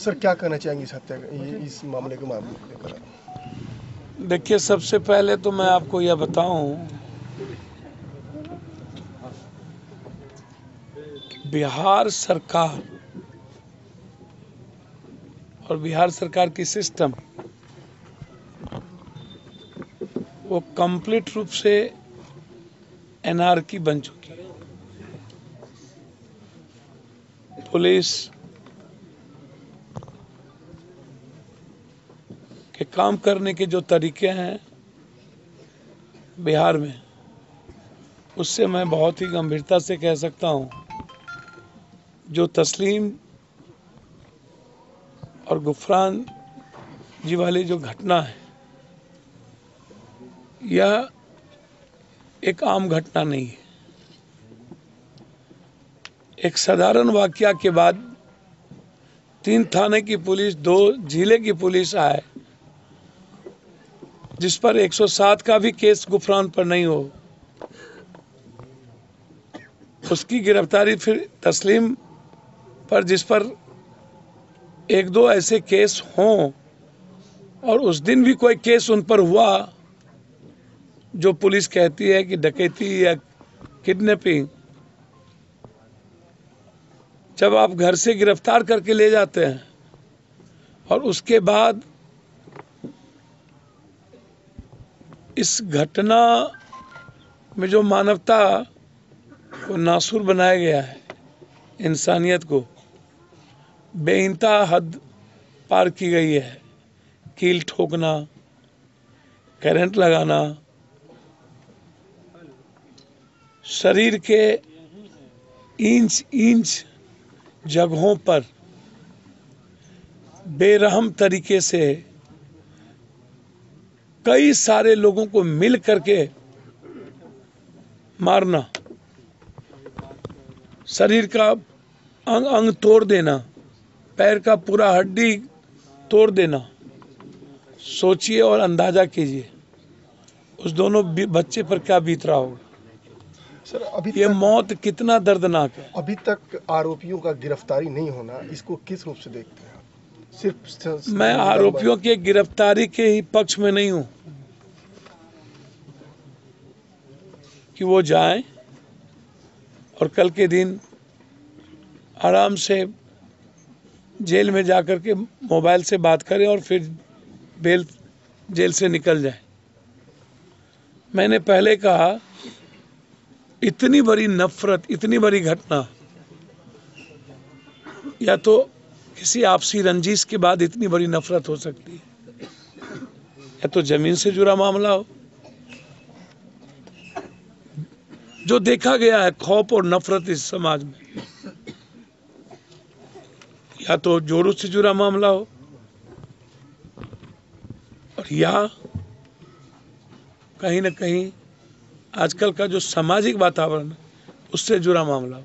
Sir क्या कहना चाहेंगे इस हत्या इस मामले को लेकर? देखिए, सबसे पहले तो मैं आपको यह बताऊं, बिहार सरकार और बिहार सरकार की सिस्टम वो कंप्लीट रूप से एनार्की बन चुकी है। पुलिस के काम करने के जो तरीके हैं बिहार में, उससे मैं बहुत ही गंभीरता से कह सकता हूं, जो तस्लीम और गुफरान जी वाली जो घटना है, यह एक आम घटना नहीं है। एक साधारण वाकया के बाद 3 थाने की पुलिस, 2 जिले की पुलिस आए, जिस पर 107 का भी केस गुफरान पर नहीं हो, उसकी गिरफ्तारी फिर तस्लीम पर, जिस पर 1-2 ऐसे केस हों, और उस दिन भी कोई केस उन पर हुआ जो पुलिस कहती है कि डकैती या किडनैपिंग, जब आप घर से गिरफ्तार करके ले जाते हैं और उसके बाद इस घटना में जो मानवता को नासूर बनाया गया है, इंसानियत को बेइंतहा हद पार की गई है। कील ठोकना, करंट लगाना, शरीर के इंच इंच जगहों पर बेरहम तरीके से कई सारे लोगों को मिल करके मारना, शरीर का अंग अंग तोड़ देना, पैर का पूरा हड्डी तोड़ देना। सोचिए और अंदाजा कीजिए उस दोनों बच्चे पर क्या बीत रहा होगा। सर अभी ये मौत कितना दर्दनाक है। अभी तक आरोपियों का गिरफ्तारी नहीं होना, इसको किस रूप से देखते हैं? सिर्फ मैं आरोपियों के गिरफ्तारी के ही पक्ष में नहीं हूं कि वो जाएं और कल के दिन आराम से जेल में जाकर के मोबाइल से बात करें और फिर जेल से निकल जाए। मैंने पहले कहा, इतनी बड़ी नफरत, इतनी बड़ी घटना, या तो किसी आपसी रंजिश के बाद इतनी बड़ी नफरत हो सकती है, या तो जमीन से जुड़ा मामला हो। जो देखा गया है खौफ और नफरत इस समाज में, या तो जोरों से जुड़ा मामला हो, और या कहीं न कहीं आजकल का जो सामाजिक वातावरण है उससे जुड़ा मामला हो।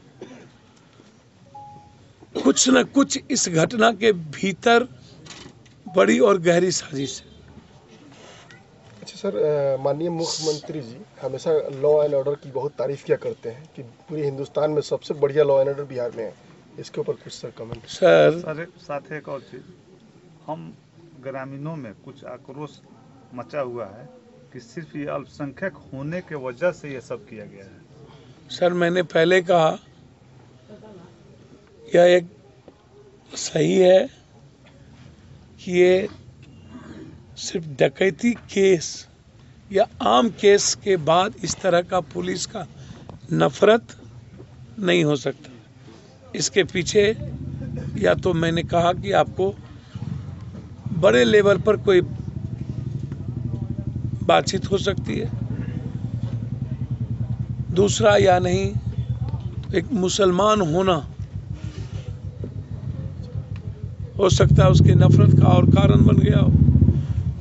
कुछ न कुछ इस घटना के भीतर बड़ी और गहरी साजिश है। अच्छा सर, माननीय मुख्यमंत्री जी हमेशा लॉ एंड ऑर्डर की बहुत तारीफ किया करते हैं कि पूरे हिंदुस्तान में सबसे बढ़िया लॉ एंड ऑर्डर बिहार में है। इसके ऊपर कुछ सर कमेंट? सर साथ एक और चीज, हम ग्रामीणों में कुछ आक्रोश मचा हुआ है कि सिर्फ ये अल्पसंख्यक होने के वजह से ये सब किया गया है। सर मैंने पहले कहा, यह एक सही है कि ये सिर्फ डकैती केस या आम केस के बाद इस तरह का पुलिस का नफरत नहीं हो सकता। इसके पीछे या तो मैंने कहा कि आपको बड़े लेवल पर कोई बातचीत हो सकती है, दूसरा या नहीं एक मुसलमान होना हो सकता है उसके नफरत का और कारण बन गया हो।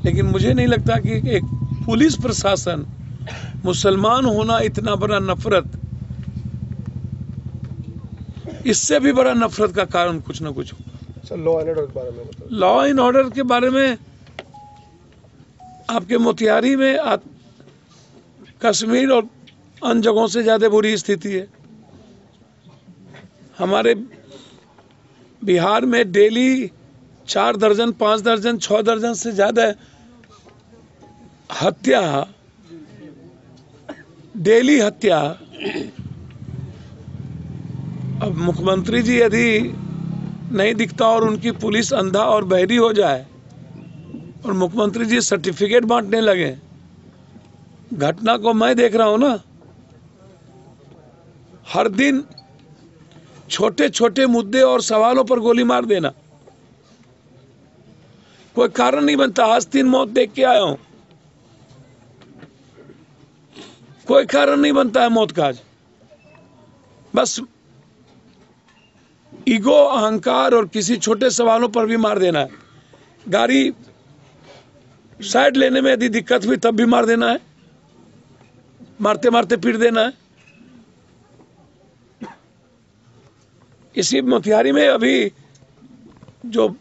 लेकिन मुझे नहीं लगता कि एक पुलिस प्रशासन, मुसलमान होना इतना बड़ा नफरत, इससे भी बड़ा नफरत का कारण कुछ ना कुछ होगा। सर लॉ एंड ऑर्डर के बारे में बताओ। लॉ एंड ऑर्डर के बारे में आपके मोतिहारी में कश्मीर और अन्य जगहों से ज्यादा बुरी स्थिति है। हमारे बिहार में डेली 4 दर्जन, 5 दर्जन, 6 दर्जन से ज्यादा हत्या, डेली हत्या। अब मुख्यमंत्री जी यदि नहीं दिखता और उनकी पुलिस अंधा और बहरी हो जाए और मुख्यमंत्री जी सर्टिफिकेट बांटने लगे, घटना को मैं देख रहा हूं ना, हर दिन छोटे छोटे मुद्दे और सवालों पर गोली मार देना, कोई कारण नहीं बनता। आज 3 मौत देख के आया हूं, कोई कारण नहीं बनता है मौत का। आज बस ईगो, अहंकार और किसी छोटे सवालों पर भी मार देना है। गाड़ी साइड लेने में यदि दिक्कत हुई तब भी मार देना है, मारते मारते पीट देना है। इसी मोतिहारी में अभी जो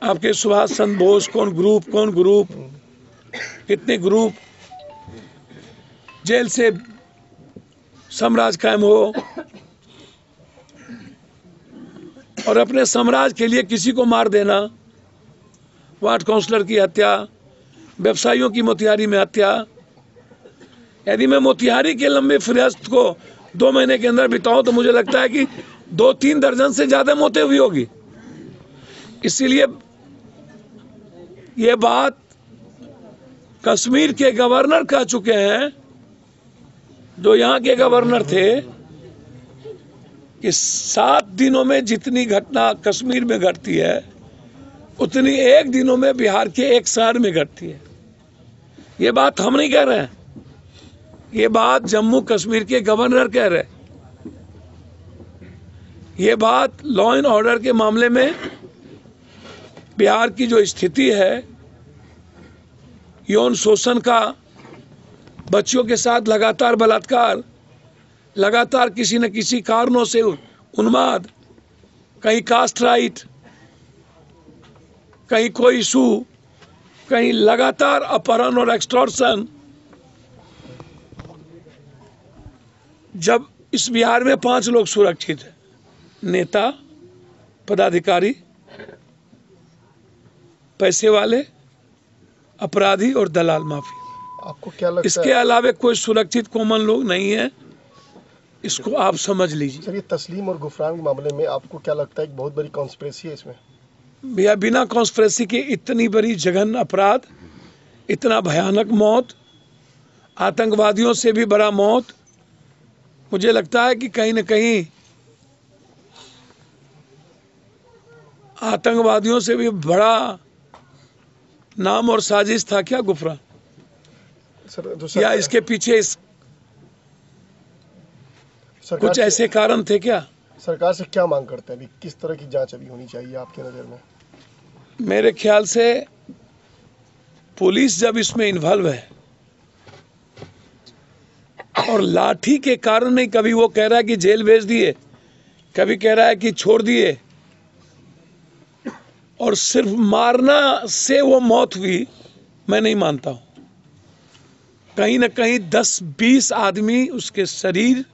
आपके सुभाष चंद्र बोस, कौन ग्रुप, कितने ग्रुप, जेल से साम्राज्य कायम हो और अपने साम्राज्य के लिए किसी को मार देना, वार्ड काउंसलर की हत्या, व्यवसायियों की मोतिहारी में हत्या। यदि मैं मोतिहारी के लंबे फहरिस्त को 2 महीने के अंदर बिताऊं तो मुझे लगता है कि 2-3 दर्जन से ज्यादा मौतें हुई होगी। इसीलिए ये बात कश्मीर के गवर्नर कह चुके हैं, जो यहाँ के गवर्नर थे, कि 7 दिनों में जितनी घटना कश्मीर में घटती है उतनी 1 दिनों में बिहार के एक शहर में घटती है। ये बात हम नहीं कह रहे हैं, ये बात जम्मू कश्मीर के गवर्नर कह रहे हैं। ये बात लॉ एंड ऑर्डर के मामले में बिहार की जो स्थिति है, यौन शोषण का, बच्चियों के साथ लगातार बलात्कार, लगातार किसी न किसी कारणों से उन्माद, कहीं कास्ट राइट, कहीं कोई इशू, कहीं लगातार अपहरण और एक्सटॉर्शन। जब इस बिहार में 5 लोग सुरक्षित हैं, नेता, पदाधिकारी, पैसे वाले, अपराधी और दलाल माफिया, आपको क्या लगता इसके अलावा कोई सुरक्षित कॉमन लोग नहीं है। इसको आप समझ लीजिए। सर, ये तस्लीम और गुफरान के मामले में आपको क्या लगता है कि बहुत बड़ी कॉन्स्पिरेसी है इसमें? भैया, बिना कॉन्स्पिरेसी के इतनी बड़ी जघन्य अपराध, इतना भयानक मौत, आतंकवादियों से भी बड़ा मौत, मुझे लगता है कि कहीं न कहीं आतंकवादियों से भी बड़ा नाम और साजिश था क्या गुफरान? सर, या इसके पीछे कुछ ऐसे कारण थे क्या? सरकार से क्या मांग करते हैं अभी? किस तरह की जांच अभी होनी चाहिए आपके नज़र में? मेरे ख्याल से पुलिस जब इसमें इन्वॉल्व है और लाठी के कारण नहीं, कभी वो कह रहा है कि जेल भेज दिए, कभी कह रहा है कि छोड़ दिए, और सिर्फ मारना से वो मौत हुई, मैं नहीं मानता हूं। कहीं ना कहीं 10-20 आदमी उसके शरीर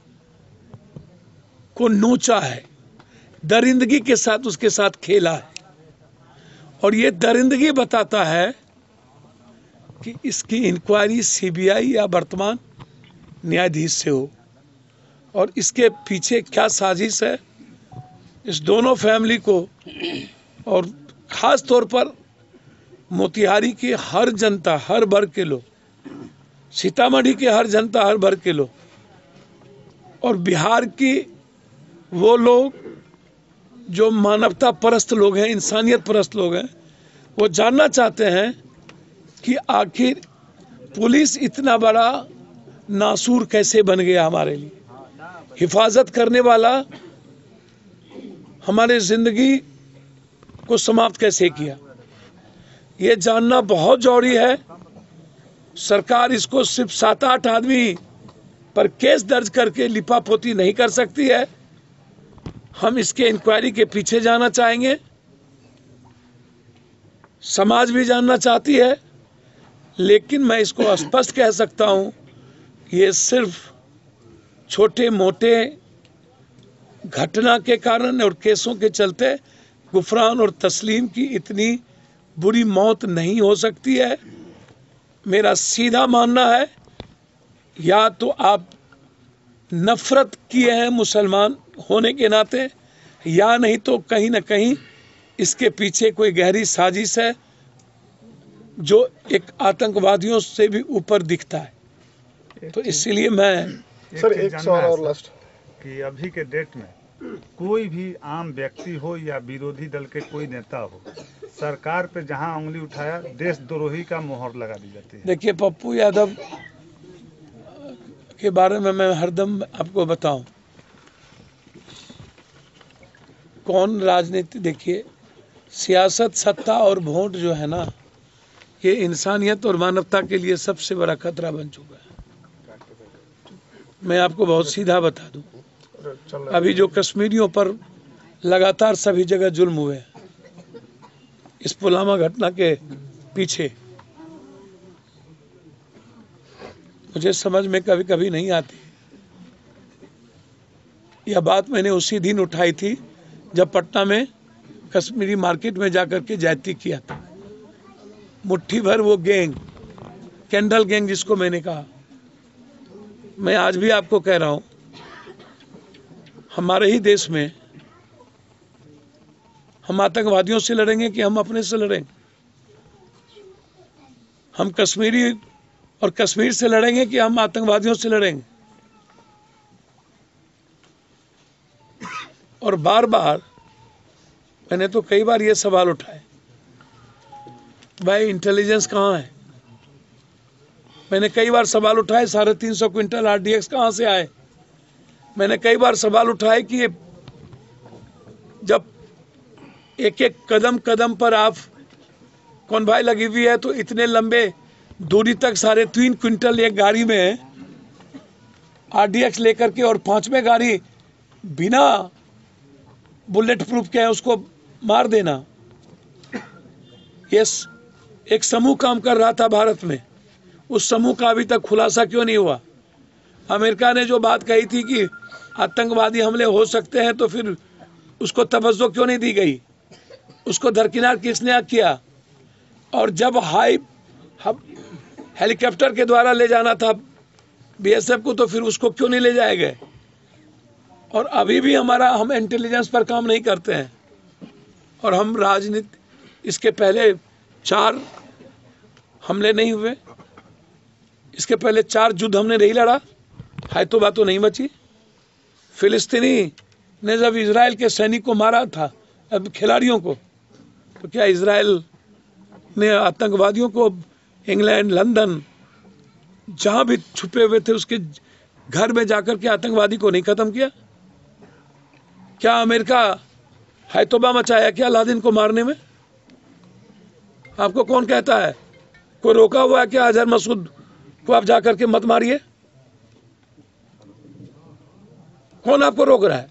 को नोचा है, दरिंदगी के साथ उसके साथ खेला है, और ये दरिंदगी बताता है कि इसकी इंक्वायरी सीबीआई या वर्तमान न्यायाधीश से हो, और इसके पीछे क्या साजिश है, इस दोनों फैमिली को और खास तौर पर मोतिहारी की हर जनता, हर वर्ग के लोग, सीतामढ़ी के हर जनता, हर वर्ग के लोग, और बिहार की वो लोग जो मानवता परस्त लोग हैं, इंसानियत परस्त लोग हैं, वो जानना चाहते हैं कि आखिर पुलिस इतना बड़ा नासूर कैसे बन गया हमारे लिए, हिफाजत करने वाला हमारे जिंदगी को समाप्त कैसे किया। ये जानना बहुत जरूरी है। सरकार इसको सिर्फ 7-8 आदमी पर केस दर्ज करके लिपापोती नहीं कर सकती है। हम इसके इंक्वायरी के पीछे जाना चाहेंगे, समाज भी जानना चाहती है, लेकिन मैं इसको स्पष्ट कह सकता हूं, ये सिर्फ छोटे मोटे घटना के कारण और केसों के चलते गुफरान और तस्लीम की इतनी बुरी मौत नहीं हो सकती है। मेरा सीधा मानना है, या तो आप नफरत किए हैं मुसलमान होने के नाते, या नहीं तो कहीं ना कहीं इसके पीछे कोई गहरी साजिश है जो एक आतंकवादियों से भी ऊपर दिखता है। तो इसीलिए मैं सर चीज़ एक जानना सवाल है और सर, लास्ट। कि अभी के डेट में कोई भी आम व्यक्ति हो या विरोधी दल के कोई नेता हो, सरकार पे जहां उंगली उठाया देशद्रोही का मोहर लगा दी जाती है। देखिए, पप्पू यादव के बारे में मैं हरदम आपको बताऊं, कौन राजनीति, देखिए सियासत, सत्ता और वोट जो है ना, ये इंसानियत और मानवता के लिए सबसे बड़ा खतरा बन चुका है। मैं आपको बहुत सीधा बता दूं, चल रहा है। अभी जो कश्मीरियों पर लगातार सभी जगह जुल्म हुए हैं, इस पुलवामा घटना के पीछे मुझे समझ में कभी कभी नहीं आती। यह बात मैंने उसी दिन उठाई थी जब पटना में कश्मीरी मार्केट में जाकर के ज्यादती किया था। मुट्ठी भर वो गैंग, कैंडल गैंग जिसको मैंने कहा, मैं आज भी आपको कह रहा हूं, हमारे ही देश में हम आतंकवादियों से लड़ेंगे कि हम अपने से लड़ेंगे? हम कश्मीरी और कश्मीर से लड़ेंगे कि हम आतंकवादियों से लड़ेंगे? और बार बार मैंने तो कई बार ये सवाल उठाए, भाई इंटेलिजेंस कहाँ है? मैंने कई बार सवाल उठाए 350 क्विंटल RDX कहाँ से आए? मैंने कई बार सवाल उठाए कि जब एक एक कदम कदम पर आप कॉन्वाय लगी हुई है तो इतने लंबे दूरी तक 3.5 क्विंटल एक गाड़ी में RDX लेकर के, और 5वें गाड़ी बिना बुलेट प्रूफ के है उसको मार देना। ये एक समूह काम कर रहा था भारत में, उस समूह का अभी तक खुलासा क्यों नहीं हुआ? अमेरिका ने जो बात कही थी कि आतंकवादी हमले हो सकते हैं, तो फिर उसको तवज्जो क्यों नहीं दी गई? उसको दरकिनार किसने किया? और जब हेलीकॉप्टर के द्वारा ले जाना था BSF को, तो फिर उसको क्यों नहीं ले जाए गए? और अभी भी हम इंटेलिजेंस पर काम नहीं करते हैं। और हम राजनीति, इसके पहले 4 हमले नहीं हुए, इसके पहले 4 युद्ध हमने नहीं लड़ा, है तो बात तो नहीं बची। फिलिस्तीनी ने जब इजराइल के सैनिक को मारा था, अब खिलाड़ियों को, तो क्या इजराइल ने आतंकवादियों को इंग्लैंड, लंदन, जहां भी छुपे हुए थे उसके घर में जाकर के आतंकवादी को नहीं खत्म किया? क्या अमेरिका हैतोबा मचाया क्या लादेन को मारने में? आपको कौन कहता है? कोई रोका हुआ है क्या अजहर मसूद को आप जाकर के मत मारिए? कौन आपको रोक रहा है?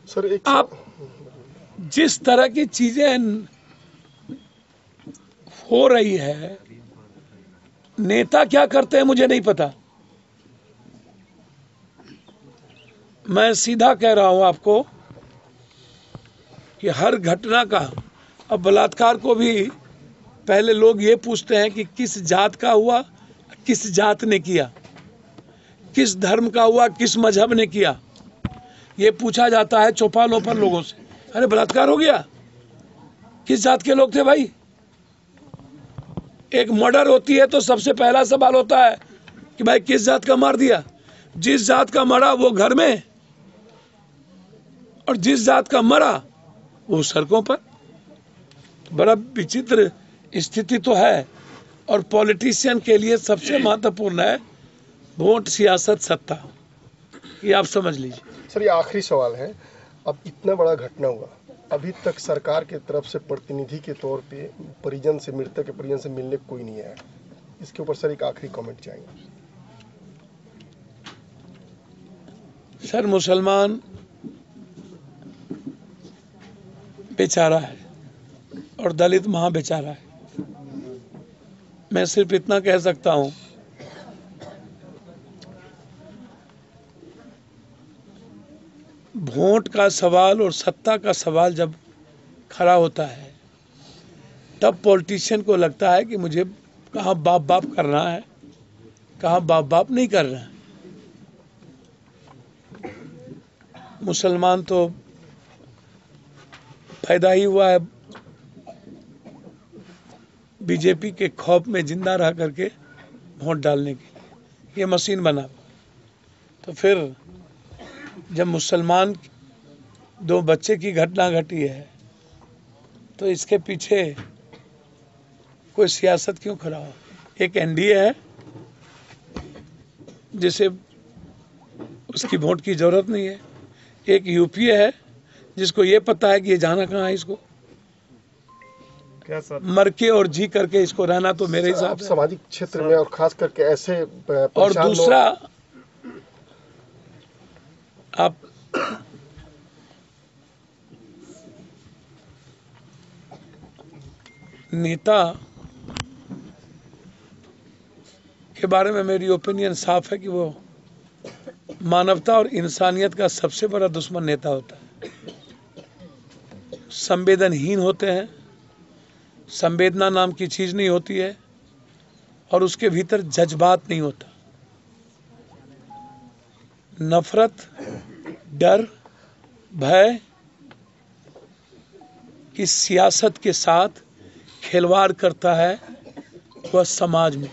सर एक आप जिस तरह की चीजें हो रही है, नेता क्या करते हैं मुझे नहीं पता। मैं सीधा कह रहा हूं आपको कि हर घटना का, अब बलात्कार को भी पहले लोग ये पूछते हैं कि किस जात का हुआ, किस जात ने किया, किस धर्म का हुआ, किस मजहब ने किया, ये पूछा जाता है चौपालों पर लोगों से। अरे बलात्कार हो गया, किस जात के लोग थे भाई? एक मर्डर होती है तो सबसे पहला सवाल होता है कि भाई किस जात का मार दिया? जिस जात का मरा वो घर में, और जिस जात का मरा वो सड़कों पर। बड़ा विचित्र स्थिति तो है। और पॉलिटिशियन के लिए सबसे महत्वपूर्ण है वोट, सियासत, सत्ता, ये आप समझ लीजिए। सर ये आखिरी सवाल है, अब इतना बड़ा घटना हुआ, अभी तक सरकार के तरफ से प्रतिनिधि के तौर पे परिजन से, मृतक के परिजन से मिलने कोई नहीं आया। इसके ऊपर सर एक आखिरी कमेंट चाहेंगे। सर मुसलमान बेचारा है और दलित महा बेचारा है। मैं सिर्फ इतना कह सकता हूं, का सवाल और सत्ता का सवाल जब खड़ा होता है, तब पॉलिटिशियन को लगता है कि मुझे कहाँ बाप बाप करना है, कहाँ बाप बाप नहीं करना है। मुसलमान तो पैदा ही हुआ है बीजेपी के खौफ में जिंदा रह करके वोट डालने के लिए, ये मशीन बना। तो फिर जब मुसलमान दो बच्चे की घटना घटी है, तो इसके पीछे कोई सियासत क्यों खड़ा हो? एक एनडीए है जिसे उसकी वोट की जरूरत नहीं है, एक यूपीए है जिसको ये पता है कि ये जाना कहाँ है, इसको क्या सर? मर के और जी करके इसको रहना तो मेरे सर, आप हिसाब से। सामाजिक क्षेत्र में और खास करके ऐसे और परेशान दूसरा, आप नेता के बारे में मेरी ओपिनियन साफ है कि वो मानवता और इंसानियत का सबसे बड़ा दुश्मन नेता होता है। संवेदनहीन होते हैं, संवेदना नाम की चीज नहीं होती है, और उसके भीतर जज्बात नहीं होता। नफरत, डर, भय की सियासत के साथ खिलवाड़ करता है, वह समाज में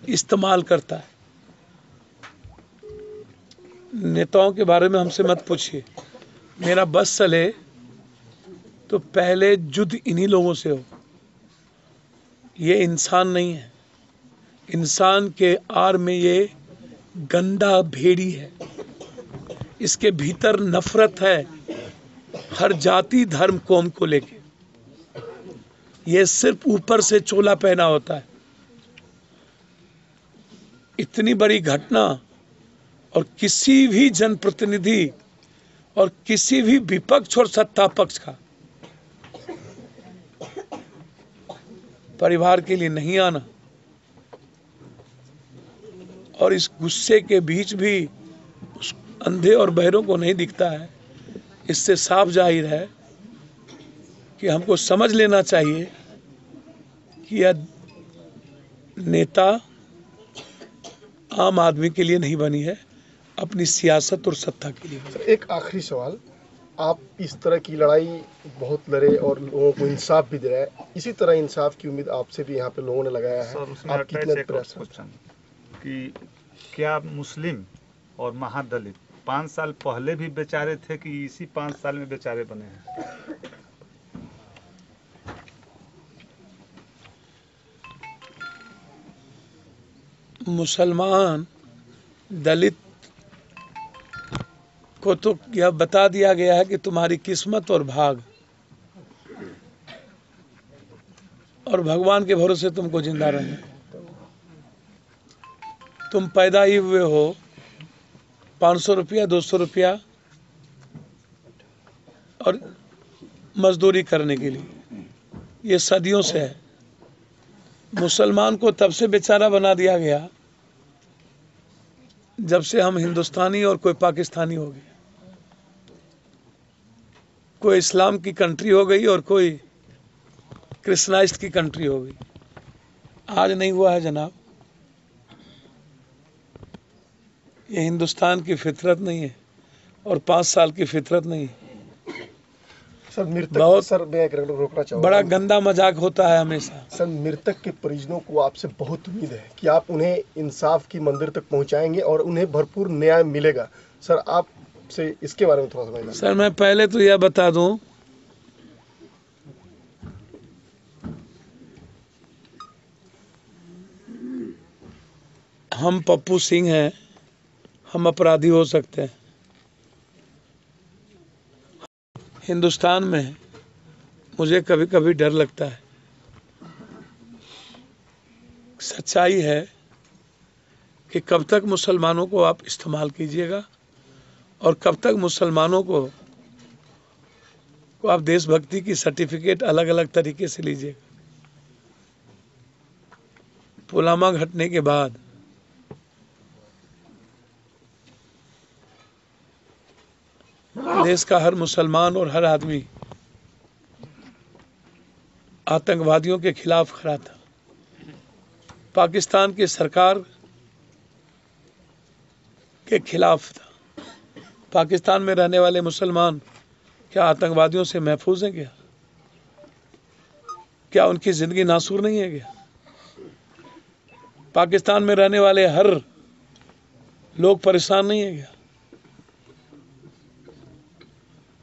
इस्तेमाल करता है। नेताओं के बारे में हमसे मत पूछिए, मेरा बस चले तो पहले युद्ध इन्हीं लोगों से हो। ये इंसान नहीं है, इंसान के आड़ में ये गंदा भेड़ी है, इसके भीतर नफरत है हर जाति धर्म कौम को लेके। ये सिर्फ ऊपर से चोला पहना होता है। इतनी बड़ी घटना और किसी भी जनप्रतिनिधि और किसी भी विपक्ष और सत्ता पक्ष का परिवार के लिए नहीं आना, और इस गुस्से के बीच भी उस अंधे और बहरों को नहीं दिखता है। इससे साफ जाहिर है कि हमको समझ लेना चाहिए कि यह नेता आम आदमी के लिए नहीं बनी है, अपनी सियासत और सत्ता के लिए। सर, एक आखिरी सवाल, आप इस तरह की लड़ाई बहुत लड़े और लोगों को इंसाफ भी दिलाया, इसी तरह इंसाफ की उम्मीद आपसे भी यहाँ पे लोगों ने लगाया है। सर, उसमें आप अटैच कितने एक और प्रयास क्वेश्चन कि क्या मुस्लिम और महादलित 5 साल पहले भी बेचारे थे कि इसी 5 साल में बेचारे बने हैं? मुसलमान दलित को तो यह बता दिया गया है कि तुम्हारी किस्मत और भाग, और भगवान के भरोसे तुमको जिंदा रहना। तुम पैदा ही हुए हो 500 रुपया 200 रुपया और मजदूरी करने के लिए, ये सदियों से है। मुसलमान को तब से बेचारा बना दिया गया जब से हम हिंदुस्तानी और कोई पाकिस्तानी हो गया, कोई इस्लाम की कंट्री हो गई और कोई क्रिश्चनाइज्ड की कंट्री हो गई। आज नहीं हुआ है जनाब, ये हिंदुस्तान की फितरत नहीं है और 5 साल की फितरत नहीं है। सर मृतक, बहुत सर मैं एक रोकना चाहूँगा, बड़ा गंदा मजाक होता है हमेशा। सर मृतक के परिजनों को आपसे बहुत उम्मीद है कि आप उन्हें इंसाफ की मंदिर तक पहुंचाएंगे और उन्हें भरपूर न्याय मिलेगा। सर आपसे इसके बारे में थोड़ा समझना। सर मैं पहले तो यह बता दूं, हम पप्पू सिंह हैं, हम अपराधी हो सकते हैं। हिंदुस्तान में मुझे कभी कभी डर लगता है। सच्चाई है कि कब तक मुसलमानों को आप इस्तेमाल कीजिएगा और कब तक मुसलमानों को आप देशभक्ति की सर्टिफिकेट अलग अलग तरीके से लीजिएगा। पुलवामा घटने के बाद देश का हर मुसलमान और हर आदमी आतंकवादियों के खिलाफ खड़ा था। पाकिस्तान की सरकार के खिलाफ था। पाकिस्तान में रहने वाले मुसलमान क्या आतंकवादियों से महफूज हैं? क्या उनकी जिंदगी नासूर नहीं है क्या? पाकिस्तान में रहने वाले हर लोग परेशान नहीं है क्या?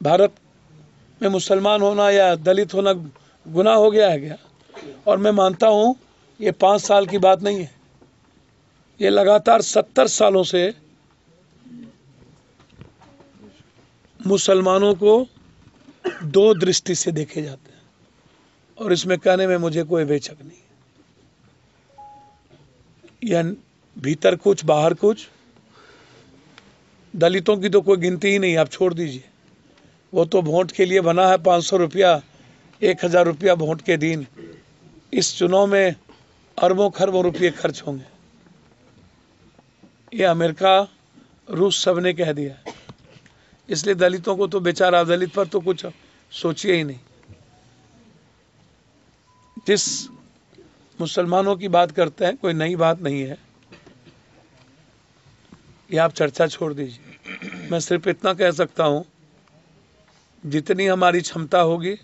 भारत में मुसलमान होना या दलित होना गुनाह हो गया है क्या? और मैं मानता हूं ये 5 साल की बात नहीं है, ये लगातार 70 सालों से मुसलमानों को दो दृष्टि से देखे जाते हैं, और इसमें कहने में मुझे कोई बेचक नहीं है। यह भीतर कुछ बाहर कुछ, दलितों की तो कोई गिनती ही नहीं, आप छोड़ दीजिए। वो तो वोट के लिए बना है, 500 रुपया 1000 रुपया वोट के दिन। इस चुनाव में अरबों खरबों रुपये खर्च होंगे। ये अमेरिका रूस सब ने कह दिया, इसलिए दलितों को तो बेचारा, दलित पर तो कुछ सोचिए ही नहीं। जिस मुसलमानों की बात करते हैं, कोई नई बात नहीं है, ये आप चर्चा छोड़ दीजिए। मैं सिर्फ इतना कह सकता हूं, जितनी हमारी क्षमता होगी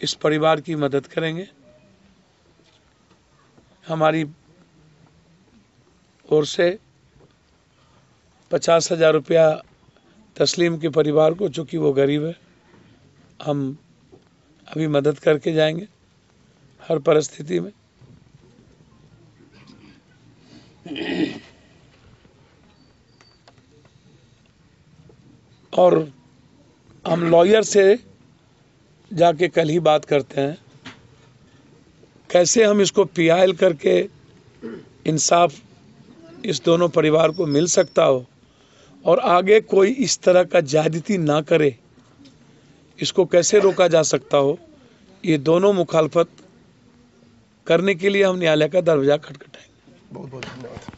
इस परिवार की मदद करेंगे। हमारी ओर से 50,000 रुपया तस्लीम के परिवार को, चूँकि वो गरीब है, हम अभी मदद करके जाएंगे हर परिस्थिति में। और हम लॉयर से जाके कल ही बात करते हैं, कैसे हम इसको पीआईएल करके इंसाफ इस दोनों परिवार को मिल सकता हो और आगे कोई इस तरह का ज्यादती ना करे, इसको कैसे रोका जा सकता हो। ये दोनों मुखालफत करने के लिए हम न्यायालय का दरवाजा खटखटाएंगे। बहुत बहुत धन्यवाद।